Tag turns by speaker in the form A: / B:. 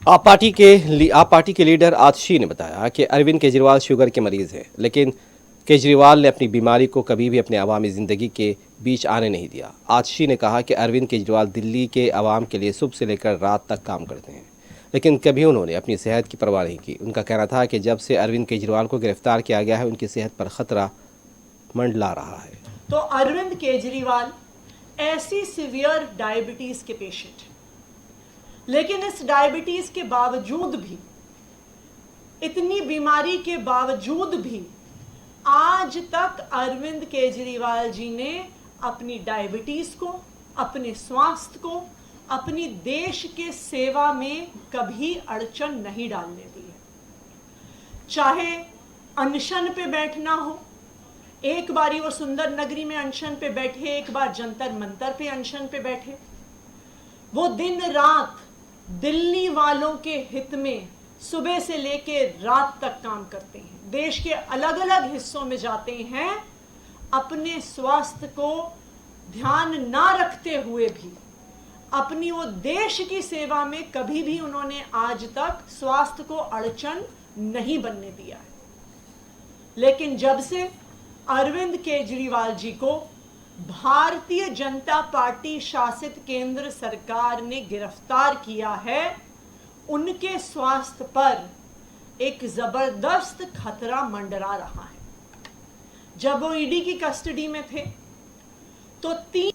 A: आप पार्टी के लीडर आतिशी ने बताया कि अरविंद केजरीवाल शुगर के मरीज़ हैं, लेकिन केजरीवाल ने अपनी बीमारी को कभी भी अपने अवामी ज़िंदगी के बीच आने नहीं दिया। आतिशी ने कहा कि अरविंद केजरीवाल दिल्ली के अवाम के लिए सुबह से लेकर रात तक काम करते हैं, लेकिन कभी उन्होंने अपनी सेहत की परवाह नहीं की। उनका कहना था कि जब से अरविंद केजरीवाल को गिरफ्तार किया गया है, उनकी सेहत पर खतरा मंडला रहा है।
B: तो अरविंद केजरीवाल ऐसी सीवियर डायबिटीज के पेशेंट हैं, लेकिन इस डायबिटीज के बावजूद भी, इतनी बीमारी के बावजूद भी आज तक अरविंद केजरीवाल जी ने अपनी डायबिटीज को, अपने स्वास्थ्य को, अपनी देश के सेवा में कभी अड़चन नहीं डालने दी है। चाहे अनशन पे बैठना हो, एक बारी वो सुंदर नगरी में अनशन पे बैठे, एक बार जंतर मंतर पे अनशन पे बैठे। वो दिन रात दिल्ली वालों के हित में सुबह से लेके रात तक काम करते हैं, देश के अलग अलग हिस्सों में जाते हैं। अपने स्वास्थ्य को ध्यान ना रखते हुए भी अपनी वो देश की सेवा में कभी भी उन्होंने आज तक स्वास्थ्य को अड़चन नहीं बनने दिया है। लेकिन जब से अरविंद केजरीवाल जी को भारतीय जनता पार्टी शासित केंद्र सरकार ने गिरफ्तार किया है, उनके स्वास्थ्य पर एक जबरदस्त खतरा मंडरा रहा है। जब वो ईडी की कस्टडी में थे तो 3